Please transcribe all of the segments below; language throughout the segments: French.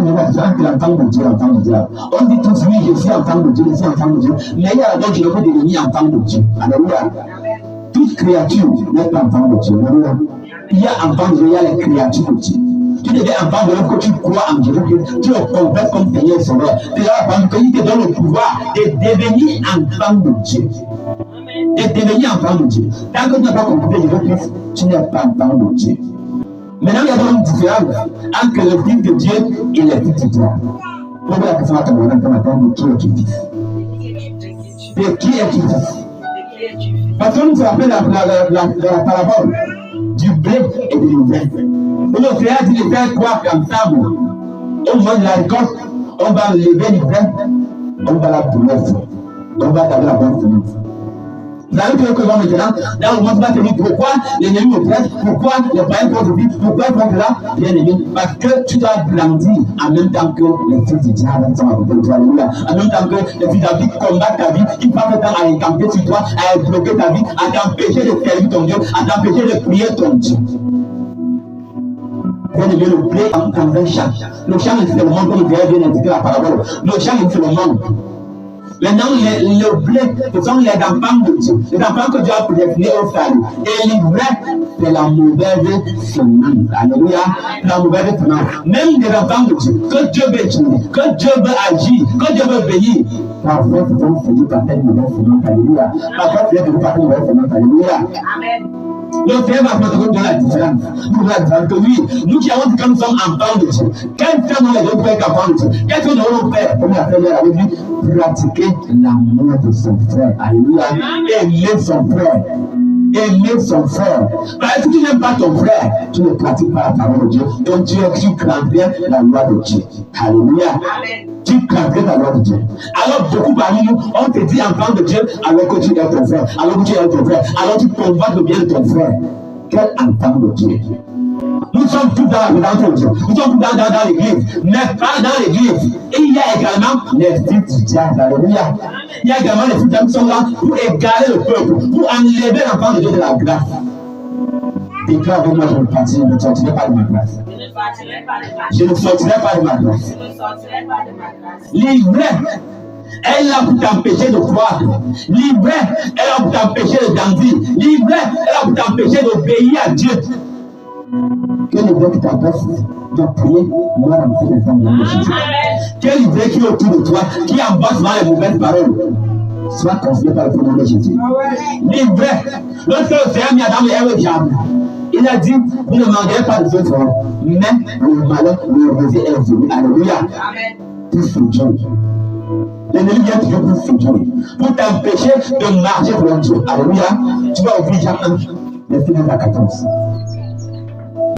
que l'enfant de Dieu, l'enfant de Dieu. On dit tous, oui, je suis enfant de Dieu, je suis enfant de Dieu. Mais il y a d'abord, je veux devenir enfant de Dieu. Alléluia. Toute créature n'est pas enfant de Dieu. Alléluia. Il y a enfant de Dieu, il y a les créatures de Dieu. Tu deviens enfant de Dieu que tu crois en Dieu, que tu le confesses comme Seigneur et Sauveur. C'est là qu'il te donne le pouvoir de devenir enfant de Dieu. De devenir enfant de Dieu. Tant que tu n'as pas compris Jésus-Christ, tu n'es pas enfant de Dieu. Maintenant, il y a donc une différence entre le Fils de Dieu et le Fils du diable. Pose la question à ton matin, de qui est-tu fils? De qui es-tu fils? Parce que nous se rappelle la parabole du blé et de l'hiver. Où le Seigneur dit de faire quoi ensemble? On mange la récolte, on va lever l'hiver, on va la brûler, on va garder la bonne semence. Vous allez faire comment maintenant? Dans le monde, va te dire pourquoi l'ennemi oppresse, pourquoi les païens font ceci, pourquoi ils font cela, bien aimé. Parce que tu dois grandir en même temps que les fils du diable sont à côté de toi. En même temps que les fils de David combattent ta vie, ils passent le temps à incamper sur toi, à bloquer ta vie, à t'empêcher de servir ton Dieu, à t'empêcher de prier ton Dieu. Bien aimé, le blé dans un champ. Le champ, c'est le monde, comme vous bien indiqué la parabole. Le champ, c'est le monde. Maintenant, le blé, ce sont les enfants de Dieu. Les enfants que Dieu a prédestinés au salut. Et l'ivraie, c'est la mauvaise semence. Alléluia. La mauvaise semence. Même les enfants de Dieu, que Dieu veut utiliser, que Dieu veut agir, que Dieu veut bénir. Parfois, ce sont séduits par cette mauvaise semence. Alléluia. Parfois, c'est séduits par cette mauvaise semence. Alléluia. Amen. Le Seigneur va faire de la différence. Nous la différence que oui, nous qui avons dit que nous sommes enfants de Dieu. Quel fait nous les autres frères qu'enfants de Dieu? Qu'est-ce que nous devons faire? Comme la Seigneur avait dit, pratiquer l'amour de son frère. Alléluia. Aimer son frère. Aimer son frère. Parce que si tu n'aimes pas ton frère, tu ne pratiques pas la parole de Dieu. Donc tu craindrais la loi de Dieu. Alléluia. Amen. Tu craindrais la loi de Dieu. Alors beaucoup parmi nous, on te dit enfant de Dieu alors que tu es ton frère. Alors que tu es ton frère. Alors tu combats le bien de ton frère. Quel enfant de Dieu? Nous sommes tous dans la présence de Dieu. Nous sommes tous dans l'église. Mais pas dans l'église. Et il y a également les fils du diable. Alléluia. Il y a également les fils du diable qui sont là pour égarer le peuple, pour enlever l'enfant de Dieu de la grâce. Déclare avec moi, je ne partirai, je ne sortirai pas de ma grâce. Je ne sortirai pas de ma grâce. L'ivraie est là pour t'empêcher de croire. L'ivraie est là pour t'empêcher de grandir. L'ivraie est là pour t'empêcher d'obéir à Dieu. Quel livret qui t'empêche de prier, moi, dans le fait de Jésus? Quel livret qui est autour de toi, qui emboîte dans les mauvaises paroles? Sois considéré par le nom de Jésus. Livret. Lorsque le Seigneur mis Adam et Ève au diable, il a dit, vous ne mangerez pas de ce soir, mais le malheur, le rosé est venu. Alléluia. Pour séduire. L'ennemi vient toujours pour séduire, pour t'empêcher de marcher pour Dieu. Alléluia. Tu vas ouvrir Jean 1, verset 9 à 14.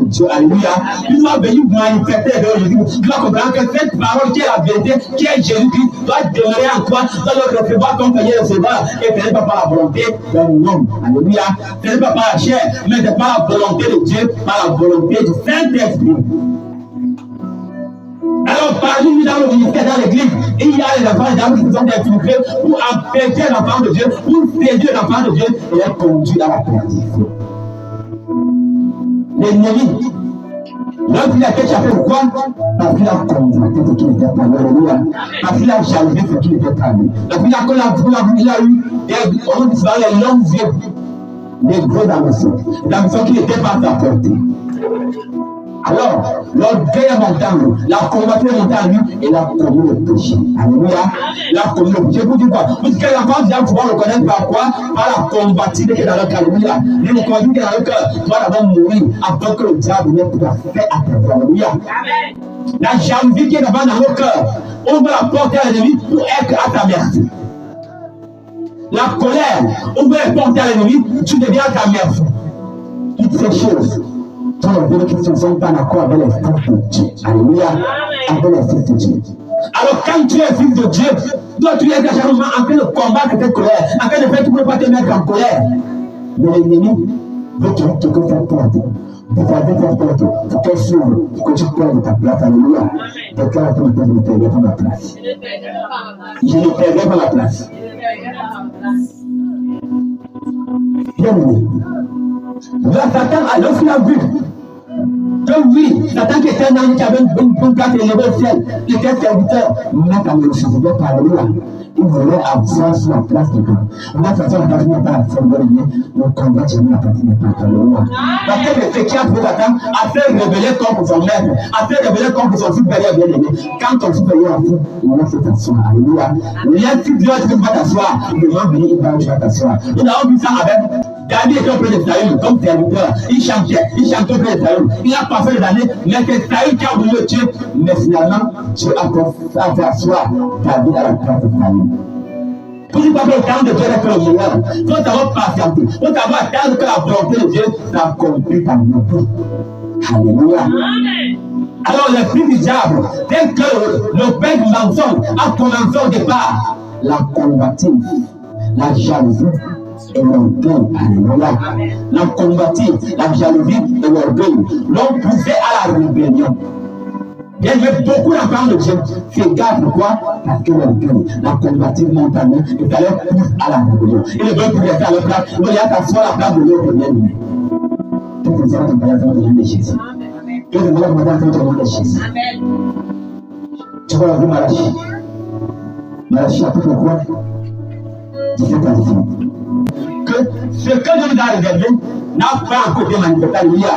Dieu, alléluia. Il doit venir manifester de Jésus. Tu dois comprendre que cette parole qui est la vérité, qui est Jésus-Christ, doit demeurer en toi, doit le recevoir comme Seigneur et Sauveur. Et ce n'est pas par la volonté d'un homme. Alléluia. Ce n'est pas par la chair, mais c'est par la volonté de Dieu, par la volonté du Saint-Esprit. Alors, parmi nous dans le ministère, dans l'église, il y a les enfants et les dames qui sont infiltrés pour empêcher l'enfant de Dieu, pour séduire l'enfant de Dieu et les conduire à la perdition. L'ennemi, lorsqu'il a été chassé, pourquoi? Parce qu'il a convoité ce qui n'était pas lui. Alléluia. Parce qu'il a jalousé ce qui n'était pas lui. Parce qu'il a eu, on dit souvent les longs yeux, les gros ambitions qui n'étaient pas à sa portée. Alors, l'orgueil est monté en lui, la convoitise est montée en lui et il a commis le péché. Alléluia. Il a commis le péché. Vous dites quoi? Puisque l'enfant doit pouvoir le connaître par quoi? Par la convoitise qui est dans le cœur. Alléluia. Et le convoitise qui est dans le cœur doit d'abord mourir afin que le diable ne puisse pas faire à terre. Alléluia. La jalousie qui est d'abord dans le cœur ouvre la porte à l'ennemi pour être à ta merci. La colère ouvre la porte à l'ennemi, tu deviens à ta merci. Toutes ces choses. Les bénédictions ne sont pas en accord avec les fils de Dieu. Alléluia. Avec les fils de Dieu. Alors, quand tu es fils de Dieu, toi, tu es déjà en train de combattre cette colère, en train de faire tout pour ne pas te mettre en colère. Mais l'ennemi veut que tu fasses porte. Pour faire porte, pour qu'elle s'ouvre, pour que tu perdes ta place. Alléluia. Déclare à ton père, je ne perdrai pas ma place. Je ne perdrai pas ma place. Bien aimé. Là, Satan, lorsqu'il a vu Que oui, Satan qui était un ange qui avait une bonne place élevée au ciel, il était serviteur, mais quand il recevait par lui, il voulait avoir sur la place de Dieu. On a fait la place n'est pas à faire le combat, c'est la place n'est pas à Alléluia. Parce que le fait qui a trouvé Satan a fait révéler contre son maître, a fait révéler contre son supérieur bien-aimé. Quand ton supérieur a fait, il a fait t'asseoir. Alléluia. Si Dieu ne va t'asseoir, il va venir, il va t'asseoir. Nous avons vu ça avec David était auprès de Saül comme serviteur. Il chantait auprès de Saül. Il a passé les années, mais c'est Saül qui a voulu le tuer. Mais finalement, Dieu a fait asseoir David à la place de Saül. Pour ne pas que le temps de Dieu est le meilleur, il faut savoir patienter. Il faut savoir attendre que la volonté de Dieu s'accomplit dans nos vies. Alléluia. Alors, l'esprit du diable, tel que le père du mensonge a commencé au départ, la combative, la jalousie et l'orgueil. Alléluia. La combative, la jalousie et l'orgueil l'ont poussé à la rébellion. Il y avait beaucoup d'enfants de Dieu. C'est grave pourquoi? Parce que l'orgueil, la combative montagne, il fallait pousser à la rébellion. Il ne veut plus rester à leur place. Il voulait s'asseoir à la place de l'autre bien-aimé. Que vous êtes en place de nom de Jésus. Que vous êtes en place de nom de Jésus. Tu vois la vie Malachie. Malachie chapitre quoi? 17 à 18. Que ce que Dieu nous a réservé n'a pas encore été manifesté, alléluia.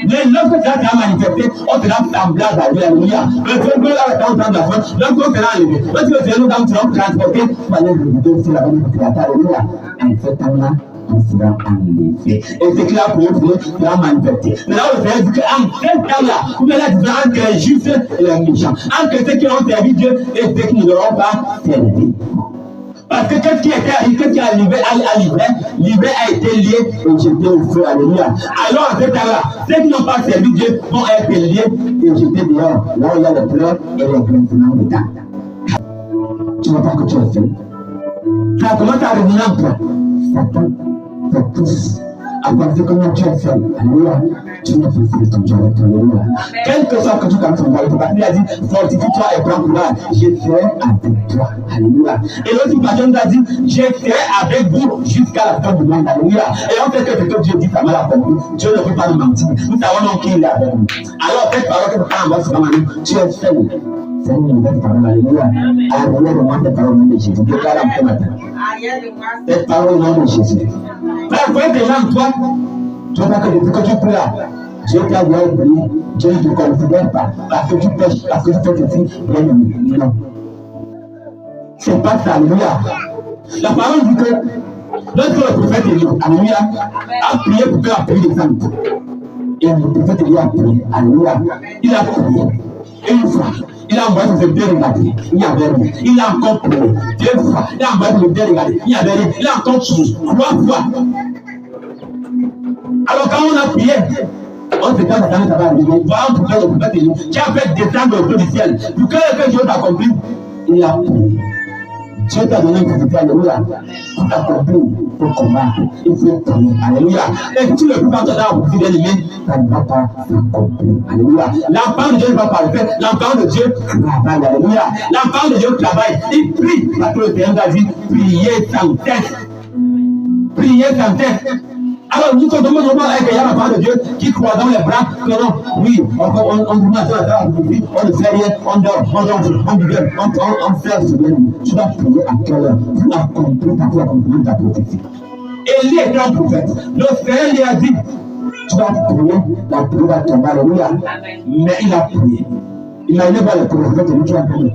Mais lorsque ça sera manifesté, on sera semblable à lui, alléluia. Le Seigneur a dans la foi, lorsqu'on sera enlevé, lorsque le Seigneur nous sera transporté, on va aller visiter aussi la bonne créature, alléluia. En ce temps-là, on sera enlevé. Et c'est clair pour nous, sera manifesté. Mais là, le Seigneur dit qu'en ce temps-là, vous verrez la différence entre les justes et les méchants, entre ceux qui ont servi Dieu et ceux qui ne l'auront pas servi. Parce que qu'est-ce qui a livré a été lié et jeté au feu, alléluia. Alors à ce temps-là, ceux qui n'ont pas servi Dieu vont être liés et jetés dehors, là où il y a les pleurs et les grincements de dents. Tu vois pas que tu as fait. Ça commence à revenir en toi. Satan te pousse à penser comment tu as fait, alléluia. Tu n'as pas fait ton job, alléluia. Quel que soit que tu fasses ton job, parce qu'il a dit, fortifie-toi et prends courage, je serai avec toi, alléluia. Et l'autre personne nous a dit, je serai avec vous jusqu'à la fin du monde, alléluia. Et on sait que ce que Dieu dit, ça m'a accompli. Dieu ne peut pas nous mentir. Nous savons donc qu'il est avec nous. Alors, cette parole que nous parlons en bas, tu es seul. C'est une nouvelle parole, alléluia. Arrière-moi cette parole au nom de Jésus. Déclare ce matin. Cette parole au nom de Jésus. Frère, vous êtes déjà en toi. Tu vois que depuis que tu pries là, Dieu t'a bien oublié, Dieu ne te considère pas, parce que tu pêches, parce que tu fais ceci, bien aimé. Non. C'est pas ça, alléluia. La parole dit que lorsque le prophète Élie, alléluia, a prié pour que la pluie descende. Et le prophète Élie a prié, alléluia. Il a prié. Et une fois, il a envoyé son serviteur regarder, il n'y avait rien. Il a encore prié. Deux fois, il a envoyé son serviteur regarder, il n'y avait rien. Il a encore prié. 3 fois. Alors quand on a prié, on se dit que ça va arriver. Voilà pourquoi le prophète Élie, qui a fait descendre au feu du ciel, pour que Dieu t'accomplit, il a prié. Dieu t'a donné une capacité, alléluia, pour t'accomplir, pour combattre. Il faut prier, alléluia. Et si tu ne peux pas t'attendre à vous bien aimé, ça ne va pas s'accomplir, alléluia. L'enfant de Dieu ne va pas le faire, l'enfant de Dieu travaille, alléluia. L'enfant de Dieu travaille, il prie, parce que le Seigneur a dit, priez sans cesse. Priez sans cesse. Alors nous sommes vraiment avec la parole de Dieu qui croit dans les bras, que non, oui, on vous met à on ne fait rien, on dort, on fait ce bien. Tu dois prier à quelle heure pour accomplir ta prophétie. Élie était un prophète. Le Seigneur lui a dit, tu dois prier, la prière va tomber, alléluia. Mais il a prié. Imaginez pas le prophète, lui qui a prié.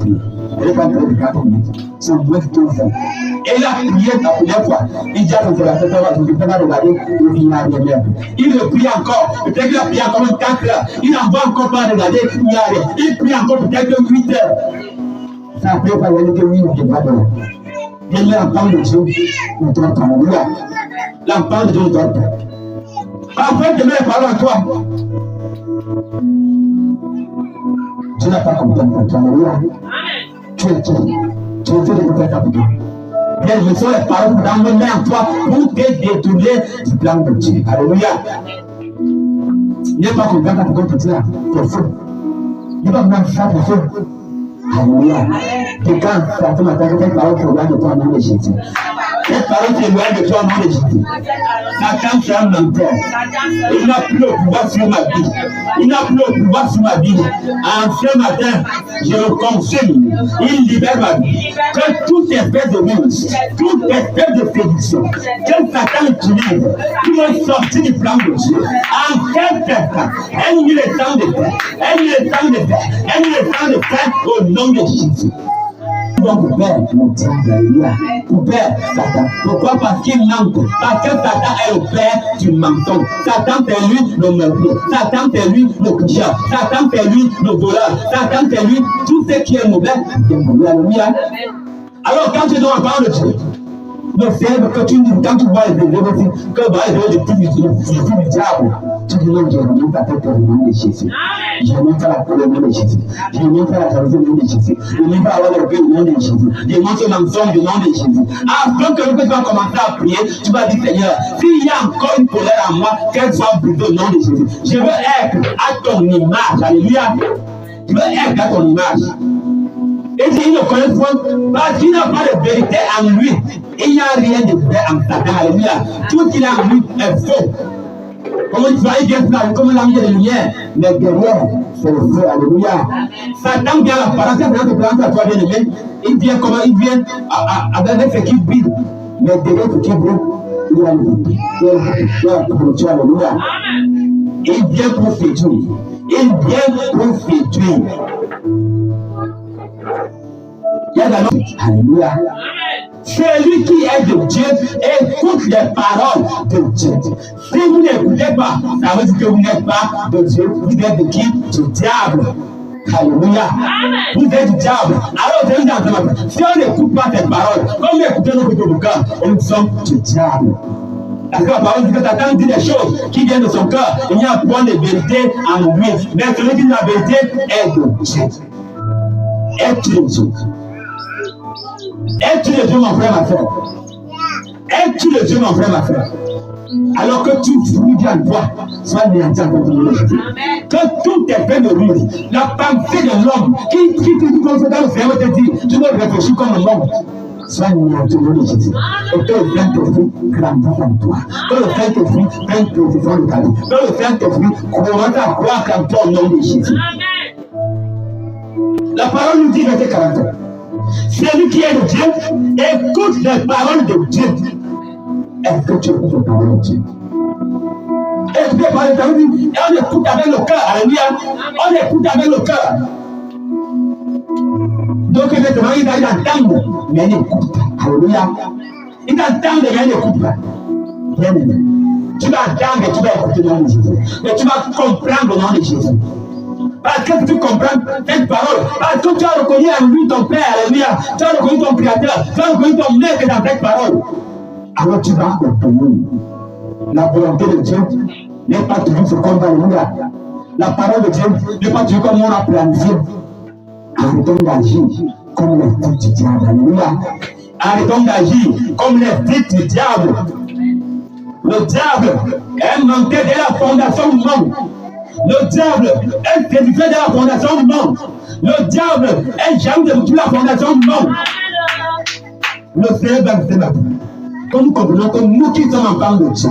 Il n'est pas prié de 4 minutes. C'est un vrai tout fait. Et il a prié la première fois. Il dit à son frère, je ne peux pas regarder, il n'y a rien. Il prie encore. Peut-être qu'il a prié encore 4 heures. Il n'en va encore pas regarder, il n'y a rien. Il prie encore peut-être 8 heures. Ça ne peut pas aller que 8 ou 4 heures. Il met l'enfant de Dieu, ne dort pas. L'enfant de Dieu ne dort pas. Après, demain, parle à toi. Tu n'as pas compris en toi, alléluia. Tu es fait de faire ta vie. Bien, je suis les paroles d'emmener en toi pour te détourner du plan de Dieu. Alléluia. Il n'y a pas compris quand tu dis là, c'est faux. Il n'y a pas même ça, c'est faux. Alléluia. Et quand ça fait matin, cette parole qui regarde de toi, nom de Jésus. Cette parole s'éloigne de toi au nom de Jésus. Satan, c'est un menteur. Il n'a plus le pouvoir sur ma vie. Il n'a plus le pouvoir sur ma vie. En ce matin, je le confirme. Il libère ma vie. Que toute espèce de virus, toute espèce de séduction, que Satan utilise pour me sortir du plan de Dieu. En quelque temps, elle met le temps de faire. Elle met le temps de faire. Elle met le temps de faire au nom de Jésus. Donc, Père, mon Dieu, alléluia. Père, Satan. Pourquoi? Parce qu'il manque. Parce que Satan est le père du mensonge. Satan, c'est lui le meurtrier. Satan, c'est lui le tricheur. Satan, c'est lui le voleur. Satan, c'est lui tout ce qui est mauvais. Alléluia. Alors, quand tu donnes la parole de Dieu, le Seigneur, quand tu vois les événements, que les du diable, tu dis non, je remonte la tête au nom de Jésus. Je remonte la colère au nom de Jésus. Je remonte la jalousie au nom de Jésus. Je remonte la orgueil au nom de Jésus. Je remonte le mensonge au nom de Jésus. Afin que tu vas commencer à prier, tu vas dire Seigneur, s'il y a encore une colère en moi, qu'elle soit brisée au nom de Jésus. Je veux être à ton image. Alléluia. Je veux être à ton image. Et s'il ne connaît point, parce qu'il n'a pas de vérité en lui, il n'y a rien de vrai en Satan. Alléluia. Tout ce qu'il a en lui est faux. Comment tu vas y dire ça? Comme l'ami de lumière, mais derrière, c'est le feu. Alléluia. Satan vient à l'apparence, il vient te présenter à toi, bien aimé. Il vient comment? Il vient avec ce qui brille. Mais derrière ce qui brille, il y a le feu. Alléluia. Il vient pour séduire. Il vient pour séduire. Alléluia. Celui qui est de Dieu écoute les paroles de Dieu. Si vous n'écoutez pas, ça veut dire que vous n'êtes pas de Dieu. Vous êtes de qui? Du diable. Alléluia. Vous êtes du diable. Alors, je vous dis, si on n'écoute pas cette parole, comme nous écoutons nos côtés de cœur, nous sommes du diable. Parce que la parole dit que Satan dit des choses qui viennent de son cœur. Il n'y a point de vérité en lui. Mais celui qui dit la vérité est de Dieu. Es-tu de Dieu? Es-tu de Dieu, mon frère, ma soeur? Es-tu de Dieu, mon frère, ma soeur? Alors que tu dis à toi, sois néanti en contre le Jésus. Que tout est fait de lui. La pensée de l'homme qui te dit comme ça dans le Seigneur te dit, tu dois réfléchir comme l'homme. Sois néanti en contre le Jésus. Et que le Saint-Esprit grandisse en toi. Que le Saint-Esprit prenne possession de ta vie. Que le Saint-Esprit commence à croire en toi au nom de Jésus. La parole nous dit, verset 40. Celui qui est de Dieu écoute les paroles de Dieu. Est-ce que tu écoutes les paroles de Dieu? Est-ce que par exemple, on écoute avec le cœur? Alléluia. On écoute avec le cœur. Donc, maintenant, il va entendre, mais il n'écoute pas. Alléluia. Il entend, mais il n'écoute pas. Bien aimé. Tu vas entendre et tu vas écouter le nom de Jésus. Mais tu vas comprendre le nom de Jésus. Parce que tu comprends cette parole, parce que tu as reconnu en lui ton Père, alléluia, tu as reconnu ton Créateur, tu as reconnu ton Maître dans cette parole. Alors tu vas obtenir. La volonté de Dieu n'est pas toujours ce qu'on va, alléluia. La parole de Dieu n'est pas toujours comme on a planifié. Arrêtons d'agir comme les fils du diable, alléluia. Arrêtons d'agir comme les fils du diable. Le diable est monté dès la fondation du monde. Le diable est séduisé de la fondation du monde. Le diable est jaloux de toute la fondation du monde. Le Seigneur va nous faire comme nous comprenons, comme nous qui sommes en parle de Dieu.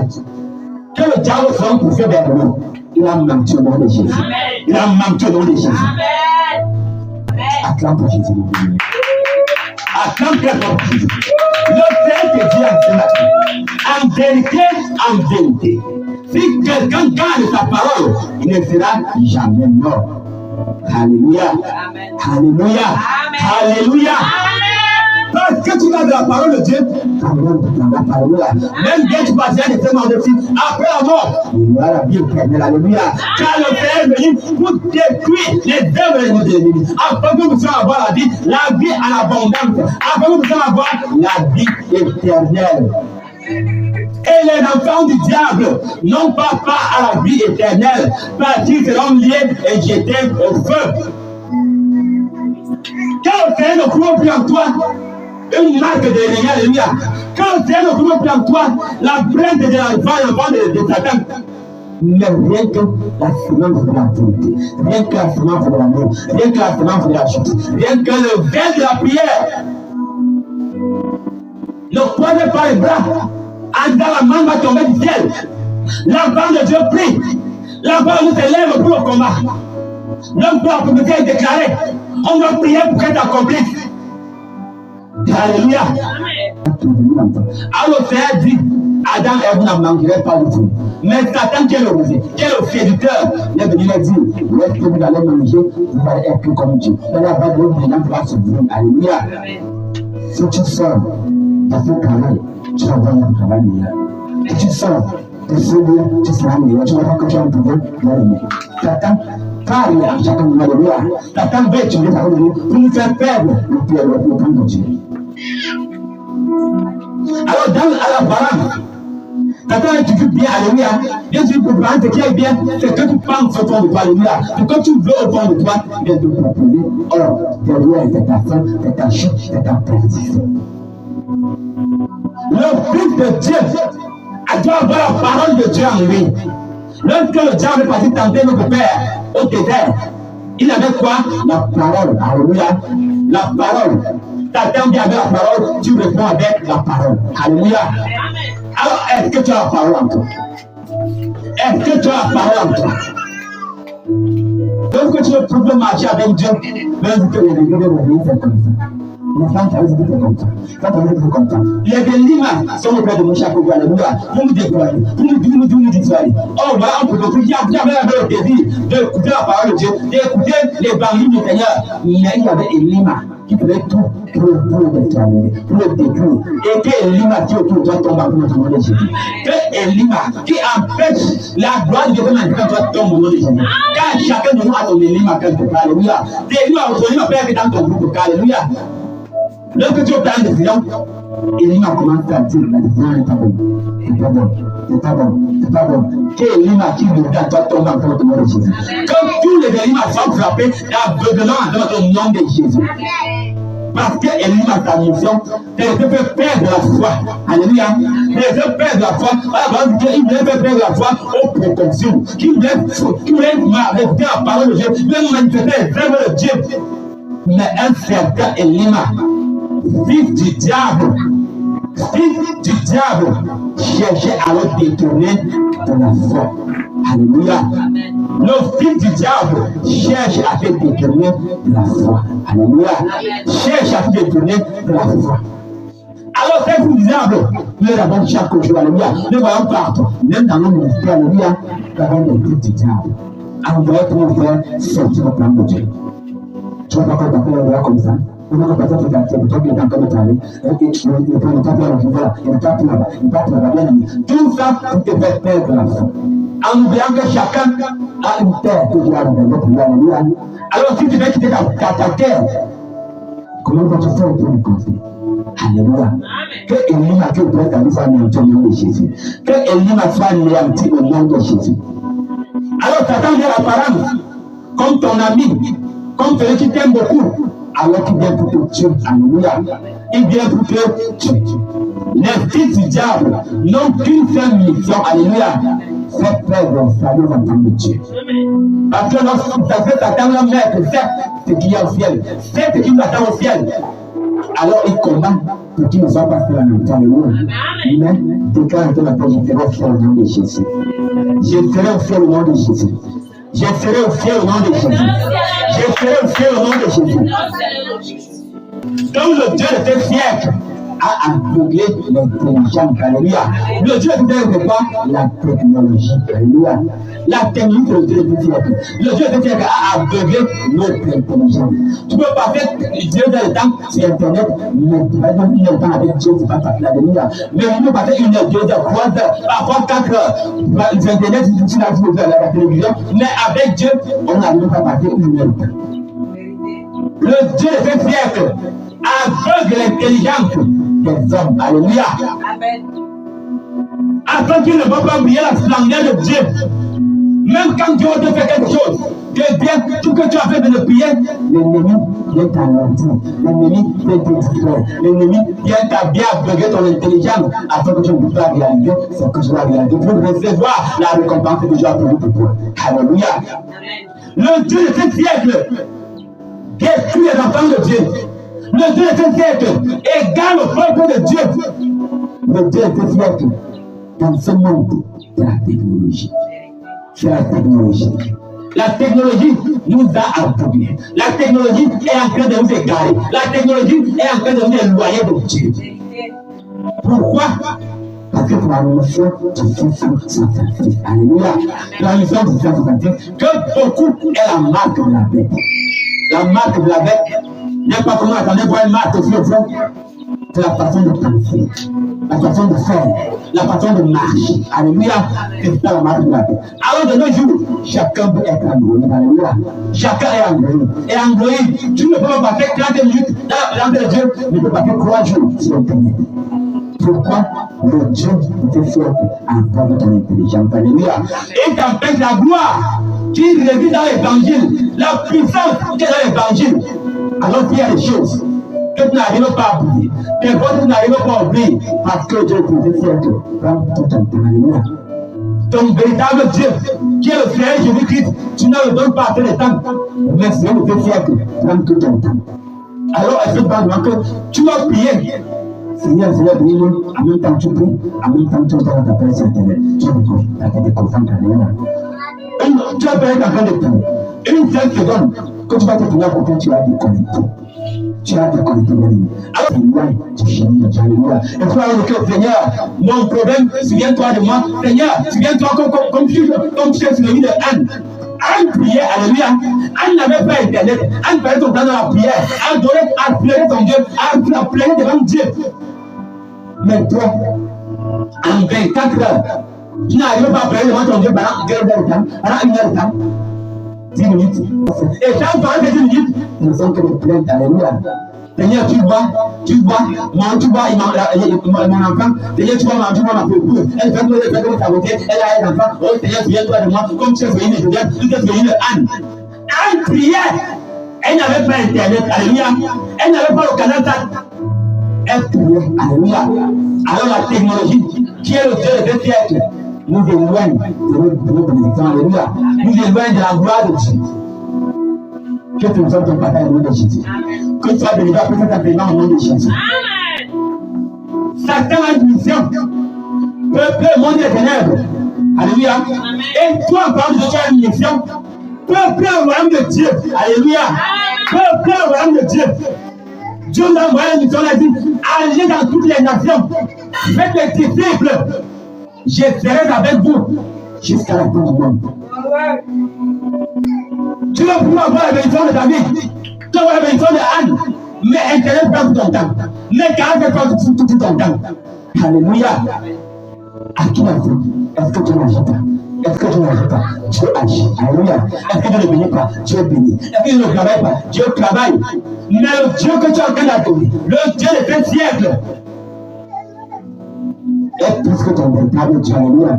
Que le diable soit poussé vers nous. Il a menti au nom de Jésus. Il a menti au nom de Jésus. Acclame pour Jésus. Acclame pour Jésus. Le Seigneur te dit en vérité, en vérité. Si quelqu'un garde sa parole, il ne sera jamais mort. Alléluia. Alléluia. Alléluia. Parce que tu vas de la parole de Dieu, même bien tu passes à des témoins de vie, après la mort, il y aura la vie éternelle. Alléluia. Car le Père est venu pour détruire les œuvres de l'ennemi. Afin que nous puissions avoir la vie en abondance. Afin que nous puissions avoir la vie éternelle. Et les enfants du diable n'ont pas part à la vie éternelle, parce qu'ils seront liés et jetés au feu. Quand le Seigneur ne trouve plus en toi une marque de l'ennemi, alléluia. Quand le Seigneur ne trouve plus en toi la plainte de l'enfant de Satan, mais rien que la semence de la vérité, rien que la semence de l'amour, rien que la semence de la justice, rien que le verre de la prière. Ne croisez pas les bras. Dans la main va tomber du ciel. L'enfant de Dieu prie. L'enfant de Dieu se lève pour le combat. L'homme pour la communauté est déclaré. On doit prier pour qu'elle accomplisse. Alléluia. Alors le Seigneur dit, Adam et vous n'en manquerez pas du tout. Mais Satan qui est le séducteur, il est venu leur dire, lorsque vous allez manger, vous allez être comme Dieu. Vous allez avoir de l'eau qui va se brûler. Alléluia. Si tu sors de ce travail, tu vas avoir un travail meilleur. Si tu sors de ce lieu, tu seras meilleur. Tu vas voir que tu as un pouvoir meilleur. Satan parle à chacun de nous. Alléluia. Satan veut utiliser chacun de nous pour nous faire perdre le plan de Dieu. Alors, à la parole, Satan est toujours bien, alléluia. Bien sûr, pour ce qui est bien, c'est que tu penses au fond de toi, alléluia. C'est que tu veux au fond de toi, bien te proposer. Or, derrière, c'est ta fin, c'est ta chute, c'est ta perdition. Le Fils de Dieu doit avoir la parole de Dieu en lui. Lorsque le diable est parti tenter notre Père au désert, il avait quoi? La parole, alléluia. La parole. Satan vient avec la parole, tu réponds avec la parole. Alléluia. Alors, est-ce que tu as la parole en toi? Est-ce que tu as la parole en toi? Lorsque tu veux pouvoir marcher avec Dieu, même si tu es réveillé, c'est comme ça. Les femmes, ça veut dire que c'est comme ça. Quand on est comme ça. Les éléments sont auprès de mon chapeau. Alléluia. Vous nous déployez. Vous nous dissuadez. Oh, voilà, on peut trouver. Il y avait le désir d'écouter la parole de Dieu, d'écouter les barils du Seigneur. Mais il y avait Elima qui faisait tout pour le détruire, pour le détruire. Et que Elima qui autour de toi tombe en notre nom de Jésus. Que Elima qui empêche la gloire de Dieu quand toi tombe au nom de Jésus. Quand chacun de nous a son Elima quelque part. Alléluia. Elima, ton Elima peut être dans ton groupe. Alléluia. Lorsque tu obtiens une décision, Elima commence à dire la décision n'est pas bonne. C'est pas bon. C'est pas bon. C'est pas bon. Que Elima qui veut à toi tombe en notre nom de Jésus. Comme tous les Elima sont frappés aveuglement dans le nom de Jésus. Parce que Elima, sa mission, c'est de faire perdre la foi. Alléluia. C'est de faire perdre la foi. Il voulait faire perdre la foi aux proportions. Qui voulait écouter la parole de Dieu. Il voulait manifester les œuvres de Dieu. Mais un certain Elima, fils du diable, cherchait à le détourner de la foi. Alléluia. Le fils du diable cherche à te détourner de la foi. Alléluia. Cherche à te détourner de la foi. Alors, c'est vous diable, nous l'avons chaque jour. Alléluia. Nous voyons partout, même dans nos ministères. Alléluia. Nous avons le fils du diable. Alors, vous voyez comment faire sortir le plan de Dieu. Tu vas pas faire le droit comme ça. On va passer sur la tête, toi qui es en train de parler, et tu ne peux pas faire le pouvoir, il ne peut pas tout là-bas, il ne peut pas tout là-bas, bien aimé. Tout ça pour te faire perdre la foi. En oubliant que chacun a une terre que Dieu a révélée pour lui. Alléluia. Alors si tu veux quitter ta terre, comment vas-tu faire pour le conseil? Alléluia. Que Elima qui est prête à nous faire anéanti au nom de Jésus. Que Elima soit anéanti au nom de Jésus. Alors Satan vient la parole comme ton ami, comme celui qui t'aime beaucoup. Alors qu'il vient pour te tuer. Alléluia. Il vient pour te tuer. Les fils du diable n'ont qu'une seule mission. Alléluia. Faire perdre le salut en tant que Dieu. Parce que lorsque Satan va mettre ce qu'il y a au ciel, c'est ce qui nous attend au ciel. Alors il combat pour qu'il ne soit pas fait en temps. Mais déclare que la paix, je serai au ciel au nom de Jésus. Je serai au ciel au nom de Jésus. Je serai au ciel au nom de Jésus. Je serai au ciel au nom de Jésus. Comme le Dieu de ce siècle a aveuglé l'intelligence. Alléluia. Le Dieu de ce siècle, la technologie. Alléluia. La technologie, le Dieu de ce siècle. Le Dieu de ce siècle a aveuglé notre intelligence. Tu peux pas faire Dieu dans le temps sur Internet, mais tu vas dans une heure de temps avec Dieu, c'est pas facile. Alléluia. Mais tu peux passer 1 heure, 2 heures, 3 heures, parfois 4 heures. Internet, tu l'as vu à la télévision, mais avec Dieu, on n'arrive pas à passer 1 heure de temps. Le Dieu de ce siècle aveugle l'intelligence des hommes. Alléluia. Amen. Afin qu'ils ne vont pas briller la splendeur de Dieu. Même quand Dieu te fait quelque chose, que bien, tout que tu as fait de le prier, l'ennemi vient t'alentir, l'ennemi vient te distraire, l'ennemi vient t'à bien aveugler ton intelligence afin que tu ne puisses pas réaliser ce que tu vas réaliser pour recevoir la récompense que Dieu a prévue pour toi. Alléluia. Le Dieu de ce siècle détruit les enfants de Dieu. Le Le Dieu était fier égal au peuple de Dieu. Le Dieu était fier dans ce monde de la technologie. C'est la technologie. La technologie nous a aveuglés. La technologie est en train de nous égarer. La technologie est en train de nous éloigner de Dieu. Pourquoi? Parce que pour la mission du Fils sans sacrifice. Alléluia. La mission du Fils sans sacrifice, que beaucoup est la marque de la bête. La marque de la bête, n'est pas comment attendez voir une marque aussi au fond. C'est la façon de penser, la façon de faire, la façon de marcher. Alléluia. C'est ça la marque de la bête. Alors de nos jours, chacun peut être androïde. Alléluia. Chacun est androïde. Et androïde, tu ne peux pas faire 30 minutes dans la présence de Dieu, ne peux pas faire 3 jours sur Internet. Pourquoi? Le Dieu était fier encore de ton intelligence. Alléluia. Et t'empêche la gloire qui réside dans l'évangile, la puissance qui est dans l'évangile. Alors qu'il y a des choses que tu n'arrives pas à oublier, des choses que tu n'arrives pas à oublier, parce que Dieu était fier de prendre tout ton temps. Alléluia. Ton véritable Dieu, qui est le Seigneur Jésus-Christ, tu ne le donnes pas assez de temps, mais Seigneur était fier de prendre tout ton temps. Alors, est-ce que tu vas prier? Seigneur, prie-nous, en même temps tu pries, en même temps tu regardes ta presse sur Internet. Tu te concentres. Tu vas faire quelqu'un de tout. Une seule seconde, que tu vas te tenir à côté, tu vas déconnecter. Tu vas déconnecter la ligne. Alors, tu finis, tu alléluia. Et tu vas dire que Seigneur, mon problème, souviens-toi de moi. Seigneur, souviens-toi comme tu es sur le lit de Anne. Anne priait, alléluia. Anne n'avait pas Internet. Anne perdait son temps dans la prière. Anne donnait à pleurer son Dieu. Anne pleurait devant Dieu. Mais toi, en 24 heures, tu n'arrives pas à pleurer devant ton Dieu pendant 1 heure de temps, pendant 1 heure de temps, 10 minutes. Et quand pendant ces 10 minutes, ce ne sont que des plaintes, alléluia. Seigneur, tu vois, mon enfant, Seigneur, tu vois ma épouse, elle fait de sa beauté, elle a un enfant, oh Seigneur, souviens-toi de moi, comme tu es venu de Joseph, tu es venu de Anne. Anne priait, elle n'avait pas Internet, alléluia, elle n'avait pas le canal 4. Elle priait, alléluia. Alors la technologie, qui est le Dieu des siècles, nous éloigne de notre bénédiction, alléluia, nous éloigne de la gloire de Dieu. Que tu nous donnes pas au nom de Jésus. Que tu sois béni après cet appellement au nom de Jésus. Satan a une mission. Peuple, monde des ténèbres. Alléluia. Et toi, par exemple, tu as une mission. Peuple, le royaume de Dieu. Alléluia. Peuple, le royaume de Dieu. Dieu nous a envoyé une mission. Il a dit, allez dans toutes les nations. Faites les disciples. Je serai avec vous jusqu'à la fin du monde. Tu vas pouvoir avoir la bénédiction de David, tu vas avoir la bénédiction de Anne, mais Internet prend tout ton temps. Mais quand tu prends tout ton temps, alléluia. À qui la faute? Est-ce que tu n'agis pas? Est-ce que tu n'agis pas? Dieu agit, alléluia. Est-ce que tu ne bénis pas? Dieu bénit. Est-ce que tu ne travailles pas? Dieu travaille. Mais le Dieu que tu as en train d'adorer, le Dieu de ce siècle, est plus que ton véritable Dieu, alléluia.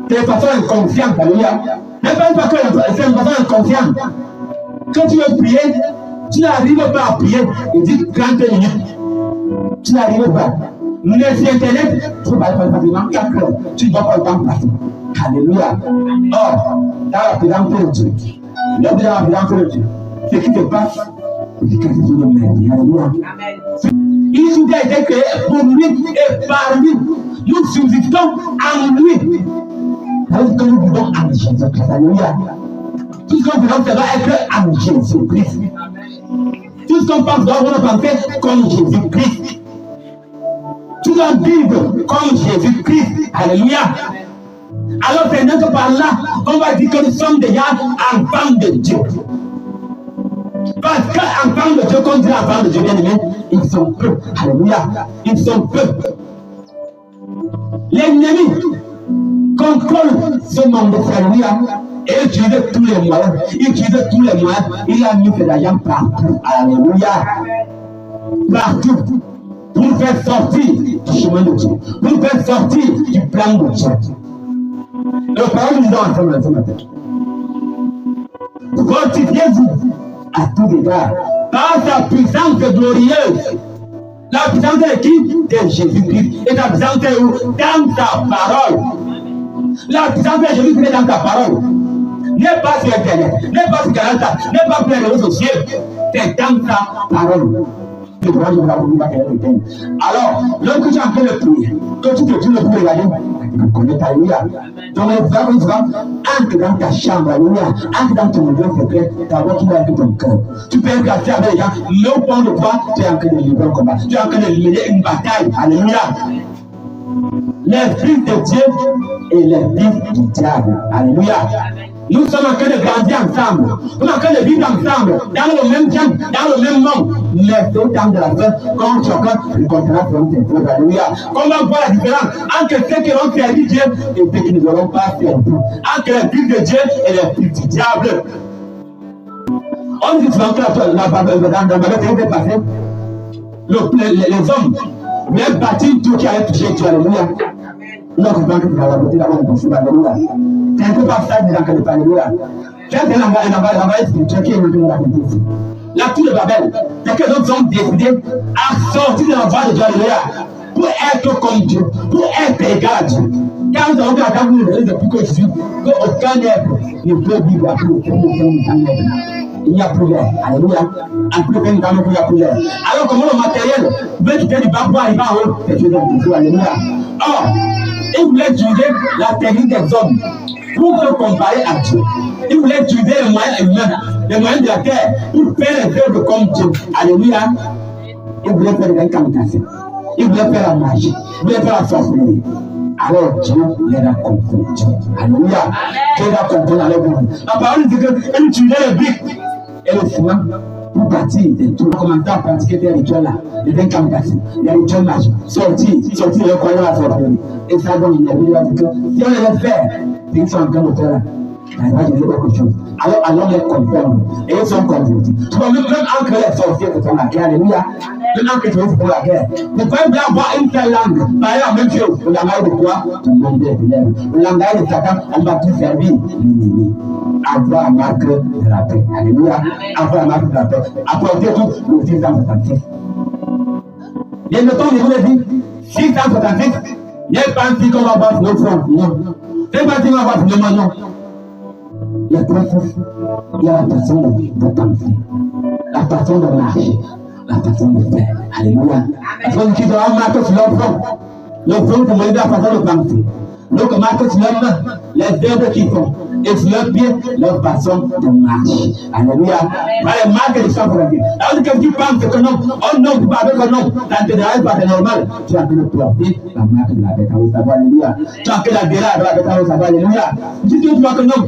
C'est une façon inconsciente, alléluia. Mais pas c'est une façon inconsciente. Quand tu veux prier, tu n'arrives pas à prier. Il dit 30 minutes. Tu n'arrives pas. Mais sur Internet, tu vas faire facilement 4 heures. Tu ne dois pas le temps passer. Alléluia. Or, dans la présence de Dieu, dans la présence de Dieu, ce qui se passe, c'est quelque chose de merveilleux. Alléluia. Il nous a été créé pour lui et par lui. Nous subsistons en lui. Alors que nous vivons en Jésus-Christ. Alléluia. Tout ce qu'on fait, ça va être en Jésus-Christ. Tout ce qu'on pense, doit penser comme Jésus-Christ. Tout doit vivre comme Jésus-Christ. Alléluia. Alors c'est notre par là qu'on va dire que nous sommes déjà enfants de Dieu. Parce qu'enfants de Dieu, quand dit enfants de Dieu, bien aimé, ils sont peu. Alléluia. Ils sont peu. L'ennemi contrôle ce monde, alléluia, et utilise tous les moyens. Il utilise tous les moyens. Il a mis de l'argent partout. Alléluia. Partout. Pour nous faire sortir du chemin de Dieu. Pour nous faire sortir du plan de Dieu. Le parole nous donne ensemble ce matin. Fortifiez-vous à tout égard par sa puissance glorieuse. La puissance de qui? De Jésus-Christ. Et la puissance est où? Dans ta parole. La puissance de Jésus-Christ est dans ta parole. N'est pas sur Internet, n'est pas sur Canada, n'est pas sur les réseaux sociaux. C'est dans ta parole. Je dois vous l'avouer qu'elle est éteinte. Alors, lorsque tu es en train de prier, que tu te dis le plus regarder, tu connais, alléluia. Donc, les frères, entre dans ta chambre, alléluia, entre dans ton lieu secret, ta voix qui va avec ton cœur. Tu peux être cassé avec les gens, mais au point de toi, tu es en train de livrer un combat. Tu es en train de livrer une bataille, alléluia. Les fils de Dieu et les fils du diable, alléluia. Nous sommes en train de grandir ensemble. Nous sommes en train de vivre ensemble, dans le même temps, dans le même monde. Mais au temps de la fin, quand chacun rencontrera son Dieu, alléluia. Comment voir la différence entre ceux qui ont servi Dieu et ceux qui ne l'auront pas servi? Entre les fils de Dieu et les fils du diable. On dit souvent que dans la Bible est passé, les hommes, même bâtir tout qui allait toucher Dieu, alléluia. Non, je pense que tu vas voter d'abord pour ce alléluia. C'est un peu pas ça, mais dans le alléluia. C'est un langage spirituel qui est monté dans la vie. La tour de Babel, c'est que d'autres hommes décidé à sortir de la voie de Dieu, alléluia, pour être comme Dieu, pour être égal à Dieu. Quand nous avons vu à table depuis que je suis, qu'aucun être ne peut vivre à plus aucun être. Il n'y a plus l'air. Alléluia. En plus aucun être, il n'y a plus l'air. Alors, comment le matériel veut quitter du bas pour arriver en haut? C'est Dieu de Dieu. Alléluia. Or, il voulait utiliser la technique des hommes pour se comparer à Dieu. Il voulait utiliser les moyens humains, les moyens de la terre, pour faire les œuvres comme Dieu. Alléluia. Il voulait faire des incantations. Il voulait faire la magie. Il voulait faire la sorcellerie. Alors Dieu les a confondus. Alléluia. Dieu les a confondus avec vous. La parole dit qu'il utilisait le briques et le ciment pour bâtir des tours. Commencer à pratiquer des rituels-là, des incantations, des rituels magiques. Sortir le croyant à la sorcellerie. Et ça donne une énergie. Si on les laisse faire, ils sont en train de faire là. Il va dire quelque chose. Alors, allons les confondre. Et ils sont confondus. Tu vois, même entre les sorciers qui sont la guerre, alléluia. Même entre les sorciers qui sont la guerre. Vous pouvez bien avoir une seule langue. Par exemple, la même chose. Le langage de quoi? Tout le monde est élève. Le langage de Satan, on va tout servir l'ennemi. Avoir la marque de la paix. Alléluia. Avoir la marque de la paix. Apporter tout le 666. Il y a le temps, je vous l'ai dit, 666. Il n'y a pas un qu'on va voir sur le front. Non. C'est pas qu'on va voir sur le main, non. Il y a trois choses. Il y a la façon de penser, la façon de marcher, la façon de faire. Alléluia. La façon qui doit marquer sur leur front. Le front pour montrer la façon de penser. Donc, marquer sur leurs mains les œuvres qu'ils font. Et sur leurs pieds, leur façon de marcher. Alléluia. Par les marques de sang pour la vie. Alors que tu penses que non, on ne peut pas avec un homme, ça ne te dérange pas, c'est normal. Tu as que le porter la marque de la bête. Alléluia. Tu as que la dérange de la bête. Alléluia. Si tu vois que non,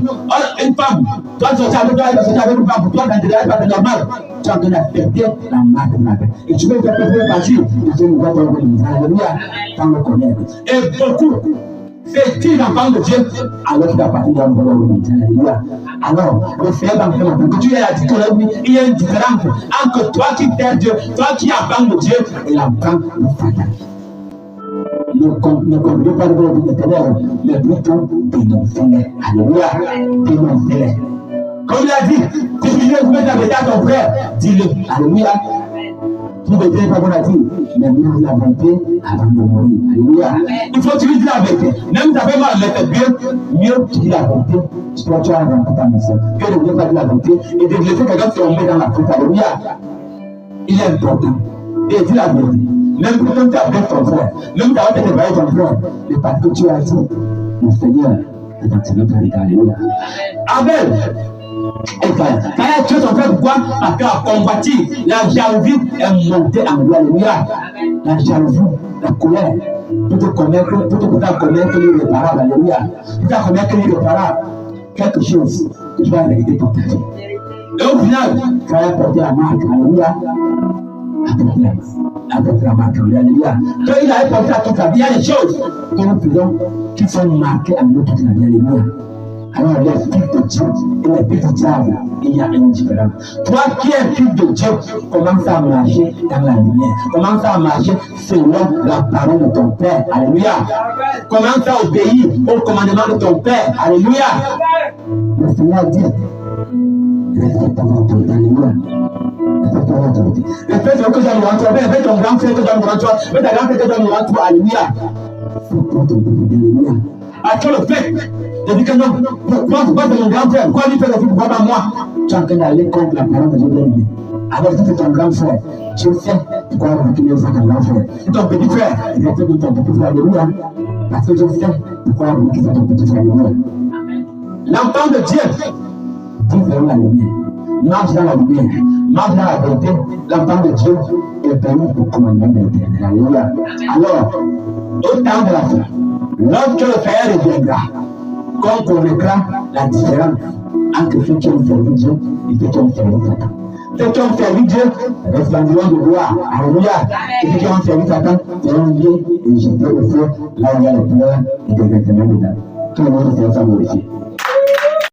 une femme, toi tu sortir avec toi, elle va sortir avec une femme, pour toi, ça ne te dérange pas, c'est normal. Tu as que d'accepter la marque de la bête. Et tu veux que tu peux partir, et tu ne vas pas revenir. Alléluia. Sans le connaître. Et beaucoup. C'est-il l'enfant de Dieu alors qu'il appartient à Alléluia. Alors, le Seigneur dans le monde, que tu es la différence, il y a une différence entre toi qui t'aimes Dieu, toi qui es l'enfant de Dieu et l'enfant de Satan. Ne conduisez pas le monde de ténèbres, mais plutôt dénoncez-les. Alléluia. Dénoncez-les. Comme il a dit, si tu veux mettre la vérité à ton frère, dis-le. Alléluia. Tu ne veux pas qu'on a dit, mais nous la vérité avant de mourir. Alléluia. Il faut que tu lui dises la vérité. Même si tu as fait mal, mais c'est bien, mieux tu dis la vérité. Tu as rempli ta mission. Que de ne pas dire la vérité et de laisser quelqu'un tomber dans la faute. Alléluia. Il est important. Et dis la vérité. Même quand tu as fait ton frère, même si tu as fait ton frère, mais parce que tu as dit, le Seigneur est dans notre vie. Alléluia. Abel. Et quand il a tué son frère, pourquoi? Parce qu'il a combattu. La jalousie est montée en lui. Alléluia. La jalousie, la colère, pour te connaître l'irréparable. Alléluia. Pour te connaître l'irréparable. Quelque chose que tu vas hériter pour ta vie. Et au final, tu vas porter la marque. Alléluia. Avec la marque. Alléluia. Quand il a porté à toute sa vie, il y a des choses que nous faisons qui sont marquées à nous toute la vie. Alléluia. Alors, les fils de Dieu et les fils du diable, il y a une différence. Toi qui es fils de Dieu, commence à marcher dans la lumière. Commence à marcher selon la parole de ton Père. Alléluia. Commence à obéir au commandement de ton Père. Alléluia. Le Seigneur dit, respecte ton autorité. Alléluia. Respecte ton autorité. Respecte que j'aime toi. Respecte ton grand frère que j'aime toi. Respecte ta grande frère que j'aime toi. Alléluia. Faut ton autorité. Alléluia. Après le fait de dire que non, pourquoi c'est mon grand frère, pourquoi lui fait le truc, pourquoi pas moi? Tu es en train d'aller contre la parole de Dieu. Alors si c'est ton grand frère, tu sais pourquoi reculer ça ton grand frère. Si ton petit frère, il est de ton petit frère, alléluia. Parce que je sais pourquoi reculer ça ton petit frère, alléluia. L'enfant de Dieu, Dieu vers la lumière. Marche dans la lumière, marche dans la vérité. L'enfant de Dieu est permis au commandement de l'Éternel. Alléluia. Alors, au temps de la fin, lorsque le Seigneur reviendra, qu'on connaîtra la différence entre ceux qui ont servi Dieu et ceux qui ont servi Satan. Ceux qui ont servi Dieu resplendiront de gloire. Alléluia. Et ceux qui ont servi Satan seront liés et jetés au feu, là où il y a les pleurs et des vêtements dedans. Tout le monde se sent glorifié.